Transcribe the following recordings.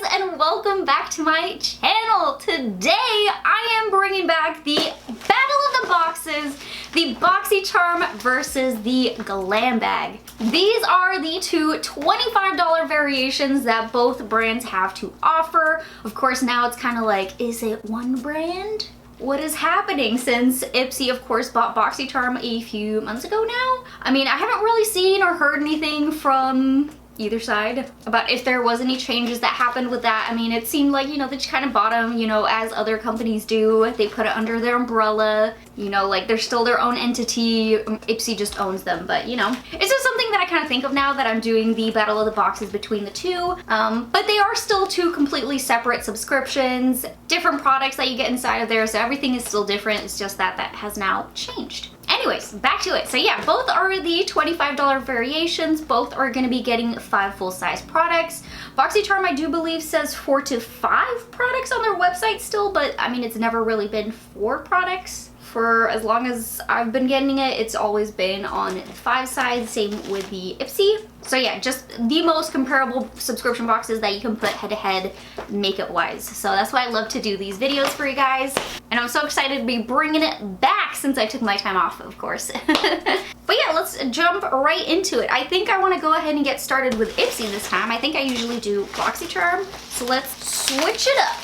guys, and welcome back to my channel. Today I am bringing back the Battle of the Boxes, the Boxycharm versus the Glam Bag. These are the two $25 variations that both brands have to offer. Of course, now it's kind of like, is it one brand? What is happening since IPSY, of course, bought Boxycharm a few months ago now? I mean, I haven't really seen or heard anything from either side about if there was any changes that happened with that. I mean, it seemed like, they just kind of bought them, as other companies do. They put it under their umbrella, like they're still their own entity. IPSY just owns them, but it's just something that I kind of think of now that I'm doing the Battle of the Boxes between the two. But they are still two completely separate subscriptions, different products that you get inside of there, so everything is still different. It's just that has now changed. Anyways, back to it. So yeah, both are the $25 variations. Both are going to be getting 5 full-size products. Boxycharm, I do believe, says 4 to 5 products on their website still, but I mean, it's never really been 4 products. For as long as I've been getting it, it's always been on the 5 size, same with the IPSY. So yeah, just the most comparable subscription boxes that you can put head to head, makeup-wise. So that's why I love to do these videos for you guys. And I'm so excited to be bringing it back since I took my time off, of course. But yeah, let's jump right into it. I think I want to go ahead and get started with IPSY this time. I think I usually do Boxycharm, so let's switch it up.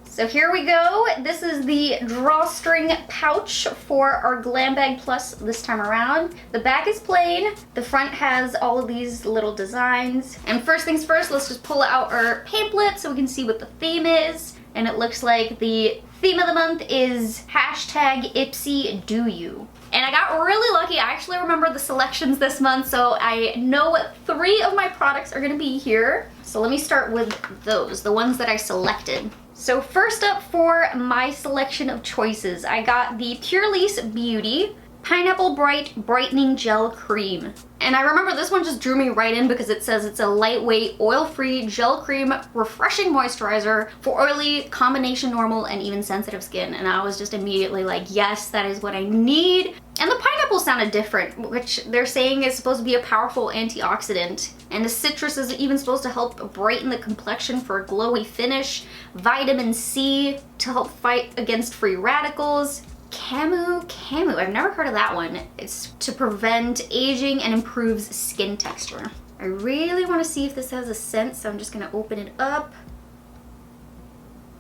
So here we go. This is the drawstring pouch for our Glam Bag Plus this time around. The back is plain. The front has all of these little designs. And first things first, let's just pull out our pamphlet so we can see what the theme is. And it looks like the theme of the month is #IPSYDoYou. And I got really lucky. I actually remember the selections this month, so I know what 3 of my products are gonna be here. So let me start with those, the ones that I selected. So first up for my selection of choices, I got the Purlisse Beauty Pineapple Bright Brightening Gel Cream. And I remember this one just drew me right in because it says it's a lightweight, oil-free gel cream refreshing moisturizer for oily, combination normal, and even sensitive skin. And I was just immediately like, yes, that is what I need. And the pineapple sounded different, which they're saying is supposed to be a powerful antioxidant. And the citrus is even supposed to help brighten the complexion for a glowy finish. Vitamin C to help fight against free radicals. Camu, I've never heard of that one. It's to prevent aging and improves skin texture. I really want to see if this has a scent, so I'm just gonna open it up.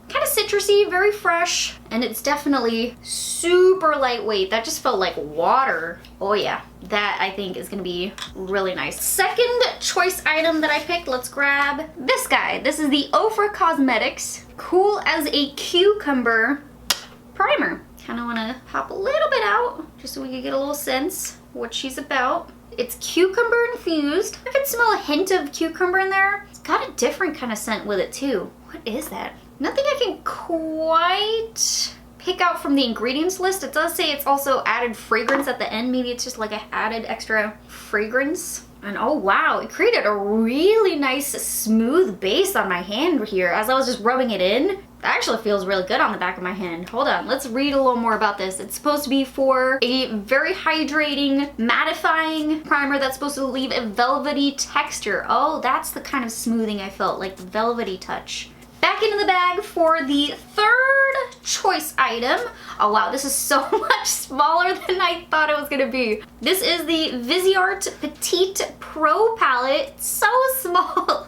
Kind of citrusy, very fresh, and it's definitely super lightweight. That just felt like water. Oh yeah, that I think is gonna be really nice. Second choice item that I picked, let's grab this guy. This is the Ofra Cosmetics Cool as a Cucumber Primer. Kind of want to pop a little bit out just so we can get a little sense what she's about. It's cucumber infused. I can smell a hint of cucumber in there. It's got a different kind of scent with it too. What is that? Nothing I can quite pick out from the ingredients list. It does say it's also added fragrance at the end. Maybe it's just like an added extra fragrance. And oh wow, it created a really nice smooth base on my hand here as I was just rubbing it in. That actually feels really good on the back of my hand. Hold on, let's read a little more about this. It's supposed to be for a very hydrating, mattifying primer that's supposed to leave a velvety texture. Oh, that's the kind of smoothing I felt, like the velvety touch. Back into the bag for the third choice item. Oh wow, this is so much smaller than I thought it was gonna be. This is the Viseart Petite Pro palette. It's so small.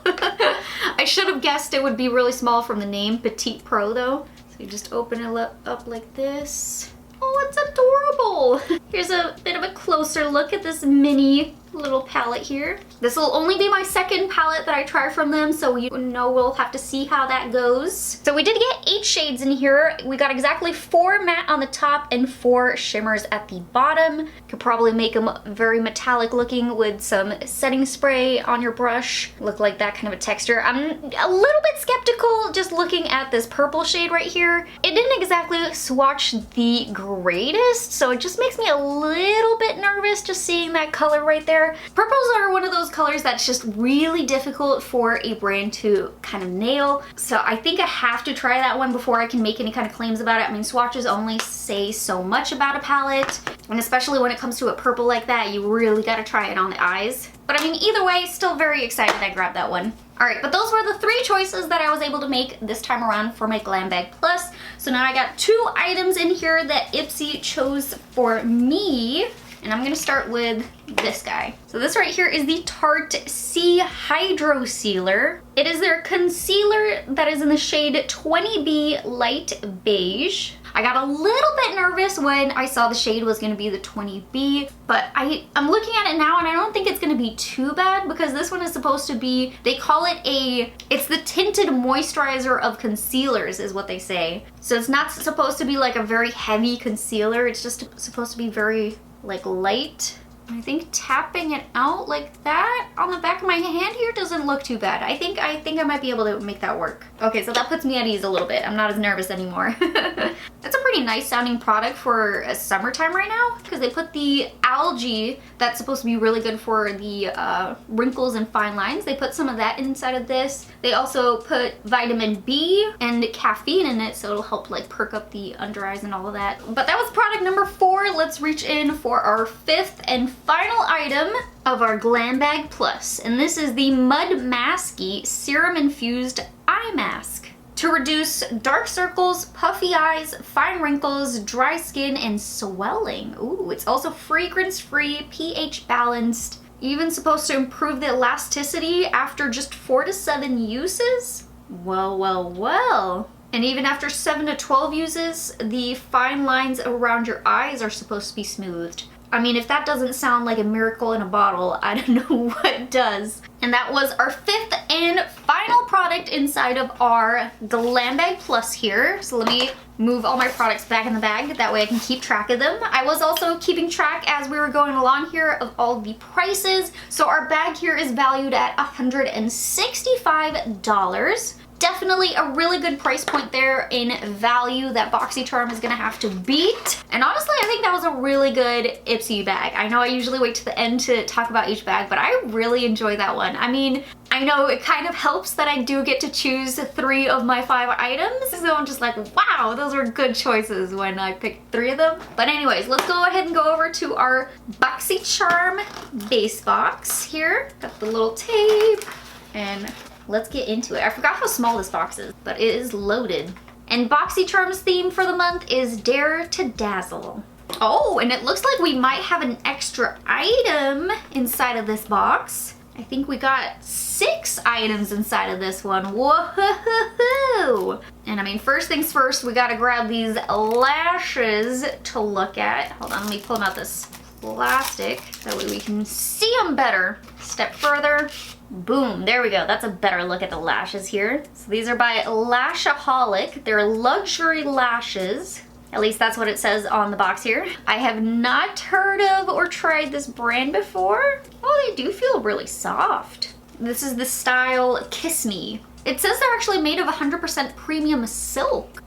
I should have guessed it would be really small from the name Petite Pro though. So you just open it up like this. Oh, it's adorable. Here's a bit of a closer look at this mini little palette here. This will only be my second palette that I try from them, so we'll have to see how that goes. So we did get 8 shades in here. We got exactly 4 matte on the top and 4 shimmers at the bottom. Could probably make them very metallic looking with some setting spray on your brush. Look like that kind of a texture. I'm a little bit skeptical just looking at this purple shade right here. It didn't exactly swatch the greatest, so it just makes me a little bit nervous just seeing that color right there. there. Purples are one of those colors that's just really difficult for a brand to kind of nail. So I think I have to try that one before I can make any kind of claims about it. I mean, swatches only say so much about a palette, and especially when it comes to a purple like that, you really gotta try it on the eyes. But I mean, either way, still very excited I grabbed that one. All right, but those were the 3 choices that I was able to make this time around for my Glam Bag Plus. So now I got 2 items in here that IPSY chose for me. And I'm gonna start with this guy. So this right here is the Tarte C Hydro Sealer. It is their concealer that is in the shade 20B Light Beige. I got a little bit nervous when I saw the shade was gonna be the 20B, but I'm looking at it now and I don't think it's gonna be too bad, because this one is supposed to be, they call it it's the tinted moisturizer of concealers is what they say. So it's not supposed to be like a very heavy concealer, it's just supposed to be very like light. I think tapping it out like that on the back of my hand here doesn't look too bad. I think I might be able to make that work. Okay, so that puts me at ease a little bit. I'm not as nervous anymore. That's a pretty nice sounding product for a summertime right now, because they put the algae that's supposed to be really good for the wrinkles and fine lines. They put some of that inside of this. They also put vitamin B and caffeine in it, so it'll help like perk up the under eyes and all of that. But that was product number 4. Let's reach in for our 5th and final item of our Glam Bag Plus, and this is the Mud Masky Serum Infused Eye Mask to reduce dark circles, puffy eyes, fine wrinkles, dry skin, and swelling. Ooh, it's also fragrance-free, pH balanced, even supposed to improve the elasticity after just 4 to 7 uses. Well, well, well. And even after 7 to 12 uses, the fine lines around your eyes are supposed to be smoothed. I mean, if that doesn't sound like a miracle in a bottle, I don't know what does. And that was our 5th and final product inside of our Glam Bag Plus here. So let me move all my products back in the bag, that way I can keep track of them. I was also keeping track as we were going along here of all the prices. So our bag here is valued at $165. Definitely a really good price point there in value that Boxycharm is gonna have to beat. And honestly, I think that was a really good IPSY bag. I know I usually wait to the end to talk about each bag, but I really enjoy that one. I mean, I know it kind of helps that I do get to choose 3 of my 5 items, so I'm just like, wow, those were good choices when I picked 3 of them. But anyways, let's go ahead and go over to our Boxycharm base box here. Got the little tape, and let's get into it. I forgot how small this box is, but it is loaded. And Boxycharm's theme for the month is Dare to Dazzle. Oh, and it looks like we might have an extra item inside of this box. I think we got 6 items inside of this one. Whoa! And I mean, first things first, we gotta grab these lashes to look at. Hold on, let me pull them out this plastic. That way we can see them better. Step further. Boom, there we go. That's a better look at the lashes here. So these are by Lashaholic. They're luxury lashes. At least that's what it says on the box here. I have not heard of or tried this brand before. Oh, they do feel really soft. This is the style Kiss Me. It says they're actually made of 100% premium silk.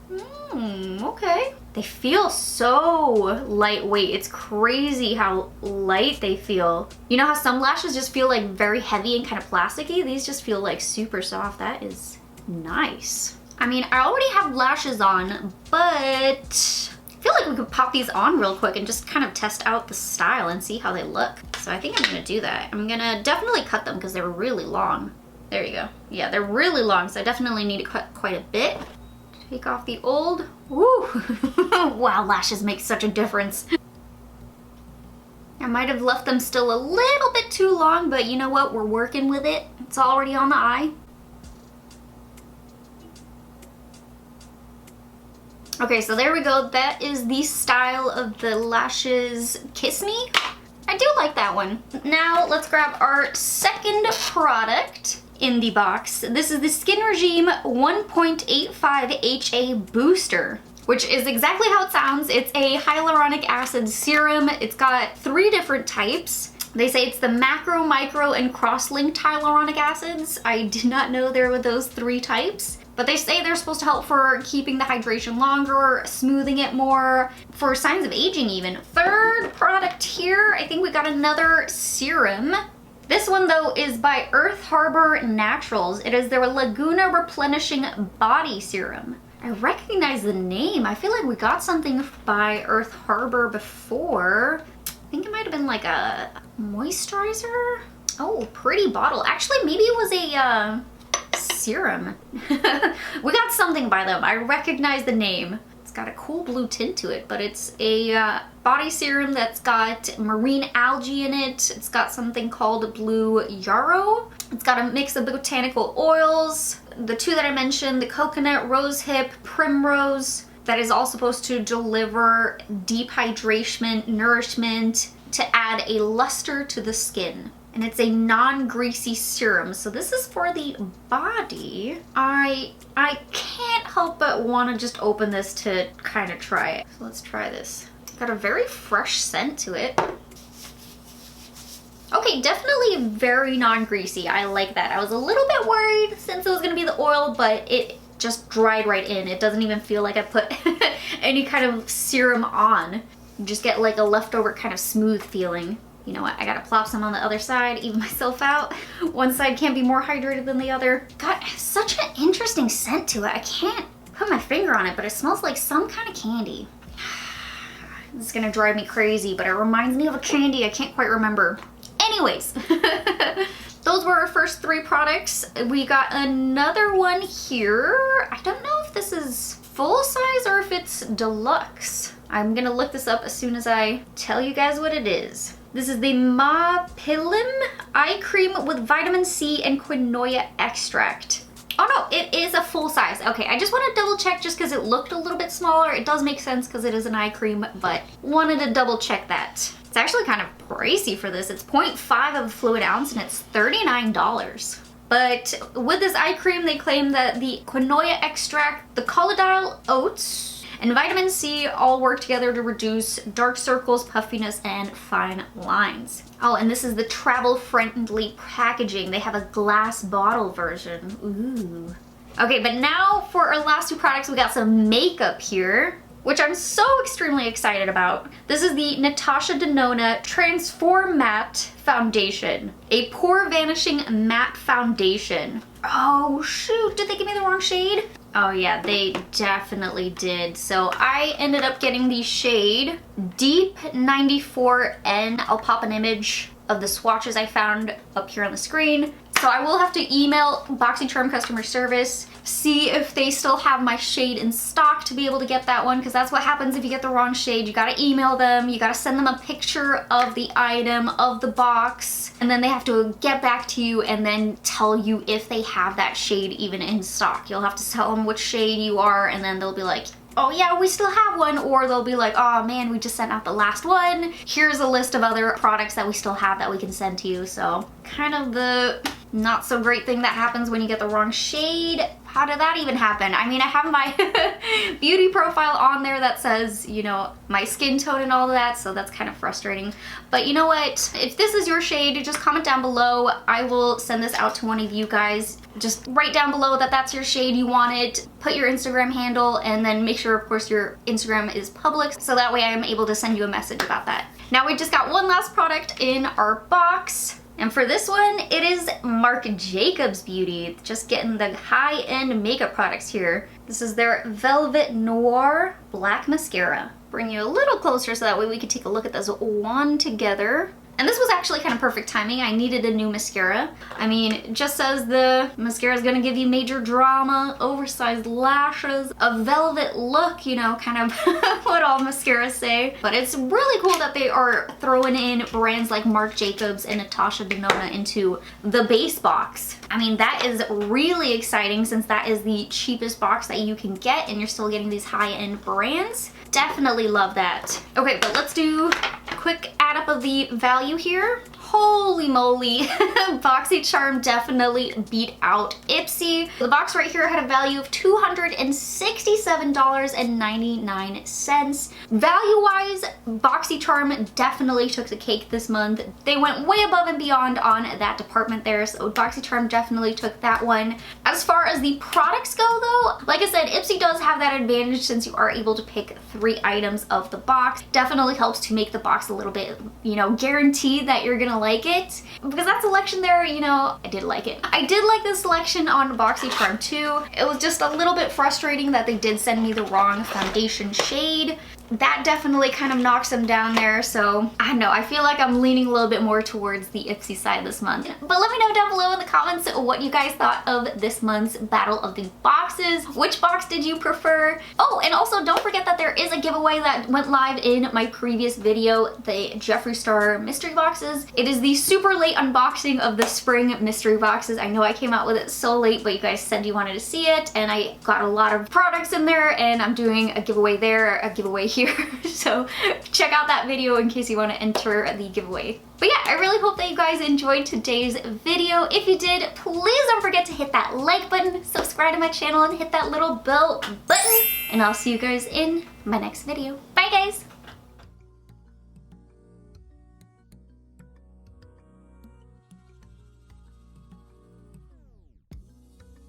Okay. They feel so lightweight. It's crazy how light they feel. You know how some lashes just feel like very heavy and kind of plasticky? These just feel like super soft. That is nice. I mean, I already have lashes on, but I feel like we could pop these on real quick and just kind of test out the style and see how they look. So I think I'm gonna do that. I'm gonna definitely cut them because they're really long. There you go. Yeah, they're really long, so I definitely need to cut quite a bit. Take off the old. Woo! Wow, lashes make such a difference. I might have left them still a little bit too long, but you know what? We're working with it. It's already on the eye. Okay, so there we go. That is the style of the lashes Kiss Me. I do like that one. Now let's grab our second product in the box. This is the Skin Regime 1.85 HA Booster, which is exactly how it sounds. It's a hyaluronic acid serum. It's got 3 different types. They say it's the macro, micro, and cross-linked hyaluronic acids. I did not know there were those 3 types. But they say they're supposed to help for keeping the hydration longer, smoothing it more, for signs of aging even. Third product here, I think we got another serum. This one though is by Earth Harbor Naturals. It is their Laguna Replenishing Body Serum. I recognize the name. I feel like we got something by Earth Harbor before. I think it might have been like a moisturizer. Oh, pretty bottle. Actually, maybe it was a serum. We got something by them. I recognize the name. It's got a cool blue tint to it, but it's a body serum that's got marine algae in it. It's got something called blue yarrow. It's got a mix of botanical oils. The 2 that I mentioned, the coconut, rosehip, primrose, that is all supposed to deliver deep hydration, nourishment, to add a luster to the skin. And it's a non-greasy serum. So this is for the body. I can't help but want to just open this to kind of try it. So let's try this. Got a very fresh scent to it. Okay, definitely very non-greasy. I like that. I was a little bit worried since it was gonna be the oil, but it just dried right in. It doesn't even feel like I put any kind of serum on. You just get like a leftover kind of smooth feeling. You know what, I gotta plop some on the other side, even myself out. One side can't be more hydrated than the other. Got such an interesting scent to it. I can't put my finger on it, but it smells like some kind of candy. This is gonna drive me crazy, but it reminds me of a candy I can't quite remember. Anyways, those were our first 3 products. We got another one here. I don't know if this is full size or if it's deluxe. I'm gonna look this up as soon as I tell you guys what it is. This is the Mapilim Eye Cream with vitamin C and quinoa extract. Oh no, it is a full size. Okay, I just want to double check just because it looked a little bit smaller. It does make sense because it is an eye cream, but wanted to double check that. It's actually kind of pricey for this. It's 0.5 of a fluid ounce and it's $39. But with this eye cream, they claim that the quinoa extract, the colloidal oats, and vitamin C all work together to reduce dark circles, puffiness, and fine lines. Oh, and this is the travel-friendly packaging. They have a glass bottle version. Ooh. Okay, but now for our last 2 products, we got some makeup here, which I'm so extremely excited about. This is the Natasha Denona Transform Matte Foundation, a pore vanishing matte foundation. Oh shoot, did they give me the wrong shade? Oh yeah, they definitely did. So I ended up getting the shade Deep 94N. I'll pop an image of the swatches I found up here on the screen. So I will have to email Boxycharm customer service, see if they still have my shade in stock to be able to get that one, because that's what happens if you get the wrong shade. You gotta email them, you gotta send them a picture of the item, of the box, and then they have to get back to you and then tell you if they have that shade even in stock. You'll have to tell them which shade you are, and then they'll be like, oh yeah, we still have one, or they'll be like, oh man, we just sent out the last one. Here's a list of other products that we still have that we can send to you. So kind of the not so great thing that happens when you get the wrong shade. How did that even happen? I mean, I have my beauty profile on there that says, you know, my skin tone and all of that, so that's kind of frustrating. But you know what? If this is your shade, just comment down below. I will send this out to one of you guys. Just write down below that that's your shade you wanted, put your Instagram handle, and then make sure, of course, your Instagram is public, so that way I'm able to send you a message about that. Now we just got one last product in our box. And for this one, it is Marc Jacobs Beauty. Just getting the high-end makeup products here. This is their Velvet Noir Black Mascara. Bring you a little closer so that way we can take a look at this one together. And this was actually kind of perfect timing. I needed a new mascara. I mean, it just says the mascara is gonna give you major drama, oversized lashes, a velvet look, you know, kind of what all mascaras say. But it's really cool that they are throwing in brands like Marc Jacobs and Natasha Denona into the base box. I mean, that is really exciting since that is the cheapest box that you can get and you're still getting these high-end brands. Definitely love that. Okay, but let's do a quick add up of the value here. Holy moly. Boxycharm definitely beat out IPSY. The box right here had a value of $267.99. Value-wise, Boxycharm definitely took the cake this month. They went way above and beyond on that department there, so Boxycharm definitely took that one. As far as the products go though, like I said, IPSY does have that advantage since you are able to pick 3 items of the box. Definitely helps to make the box a little bit, you know, guaranteed that you're gonna like it. Because that selection there, you know, I did like it. I did like the selection on Boxycharm too. It was just a little bit frustrating that they did send me the wrong foundation shade. That definitely kind of knocks them down there, so I don't know, I feel like I'm leaning a little bit more towards the IPSY side this month. But let me know down below in the comments what you guys thought of this month's Battle of the Boxes. Which box did you prefer? Oh, and also don't forget that there is a giveaway that went live in my previous video, the Jeffree Star mystery boxes. It is the super late unboxing of the spring mystery boxes. I know I came out with it so late, but you guys said you wanted to see it, and I got a lot of products in there, and I'm doing a giveaway there, a giveaway here. So check out that video in case you want to enter the giveaway. But yeah, I really hope that you guys enjoyed today's video. If you did, please don't forget to hit that like button, subscribe to my channel, and hit that little bell button. And I'll see you guys in my next video. Bye guys!